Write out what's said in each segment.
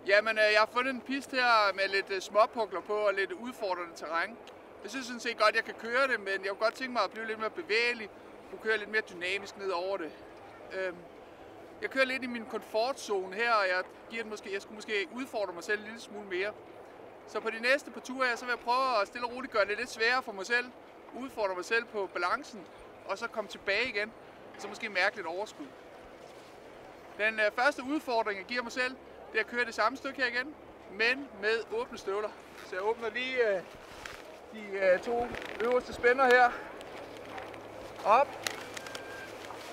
Jamen, jeg har fundet en piste her med lidt småpukler på og lidt udfordrende terræn. Jeg synes sådan set godt, jeg kan køre det, men jeg kunne godt tænke mig at blive lidt mere bevægelig. Kunne køre lidt mere dynamisk ned over det. Jeg kører lidt i min komfortzone her, og jeg skulle måske udfordre mig selv en lille smule mere. Så på de næste par ture her, så vil jeg prøve at stille og roligt gøre det lidt sværere for mig selv. Udfordre mig selv på balancen, og så komme tilbage igen. Og så måske mærke lidt overskud. Den første udfordring, jeg giver mig selv, det er at køre det samme stykke her igen, men med åbne støvler. Så jeg åbner lige de to øverste spænder her. Op.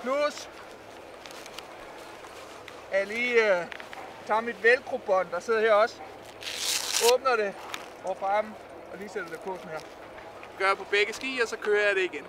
Plus. Jeg lige tager mit velcro-bånd, der sidder her også. Åbner det og frem og lige sætter det på sådan her. Gør jeg på begge ski, og så kører jeg det igen.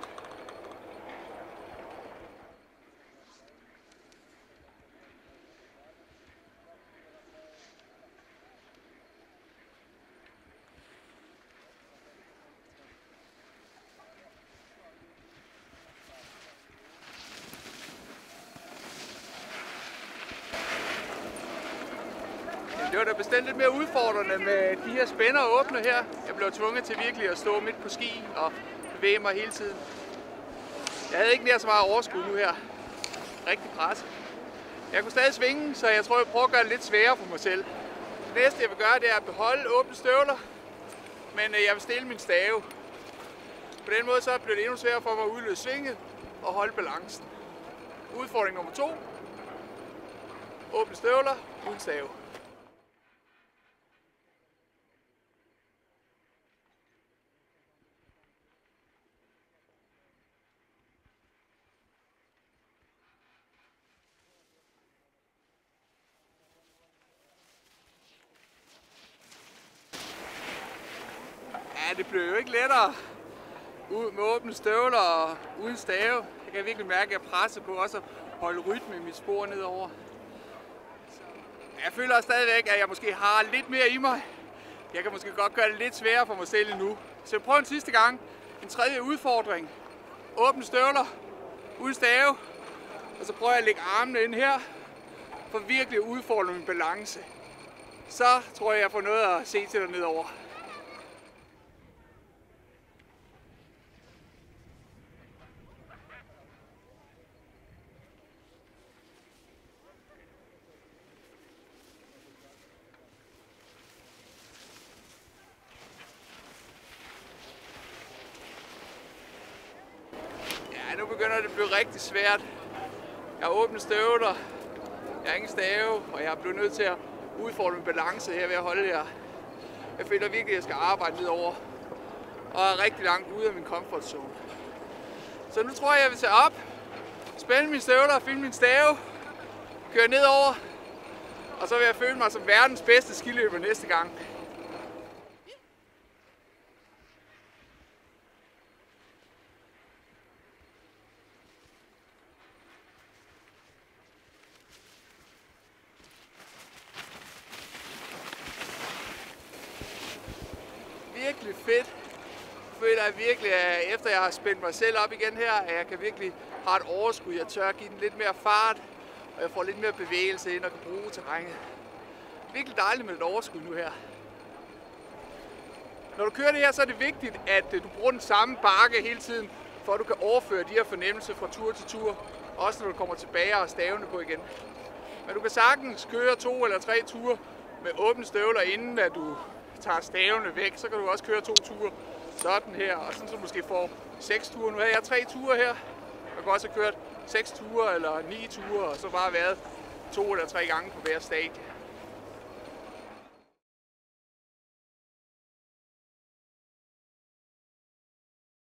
Det var da bestemt lidt mere udfordrende med de her spænder åbne her. Jeg blev tvunget til virkelig at stå midt på ski og bevæge mig hele tiden. Jeg havde ikke nær så meget overskud nu her. Rigtig presset. Jeg kunne stadig svinge, så jeg tror, jeg prøver at gøre det lidt sværere for mig selv. Det næste jeg vil gøre, det er at beholde åbne støvler, men jeg vil stille min stave. På den måde så bliver det endnu sværere for mig at udløse svinget og holde balancen. Udfordring nummer 2. Åbne støvler uden stave. Ja, det blev jo ikke lettere ud med åbne støvler og uden stave. Jeg kan virkelig mærke, at jeg presser på også at holde rytme i mit spor nedover. Jeg føler også stadigvæk, at jeg måske har lidt mere i mig. Jeg kan måske godt gøre det lidt sværere for mig selv endnu. Så jeg prøver en sidste gang. En tredje udfordring. Åbne støvler uden stave. Og så prøver jeg at lægge armene ind her for virkelig at udfordre min balance. Så tror jeg får noget at se til dernede over. Nu begynder det at blive rigtig svært. Jeg har åbne støvler, jeg har ingen stave, og jeg er blevet nødt til at udfordre min balance her ved at holde her. Jeg føler virkelig, at jeg skal arbejde nedover, og er rigtig langt ude af min comfort zone. Så nu tror jeg, jeg vil tage op, spænde mine støvler og finde min stave, køre nedover, og så vil jeg føle mig som verdens bedste skiløber næste gang. Virkelig fedt. Jeg føler jeg virkelig, at efter jeg har spændt mig selv op igen her, at jeg kan virkelig have et overskud. Jeg tør give den lidt mere fart, og jeg får lidt mere bevægelse ind og kan bruge terrænet. Virkelig dejligt med et overskud nu her. Når du kører det her, så er det vigtigt, at du bruger den samme bakke hele tiden, for at du kan overføre de her fornemmelser fra tur til tur, også når du kommer tilbage og har stavene på igen. Men du kan sagtens køre 2 eller 3 ture med åbne støvler, inden at du tager stavene væk. Så kan du også køre 2 ture sådan her, og sådan så du måske får 6 ture. Nu havde jeg 3 ture her. Jeg kan også have kørt 6 ture eller 9 ture, og så bare været 2 eller 3 gange på hver stadie.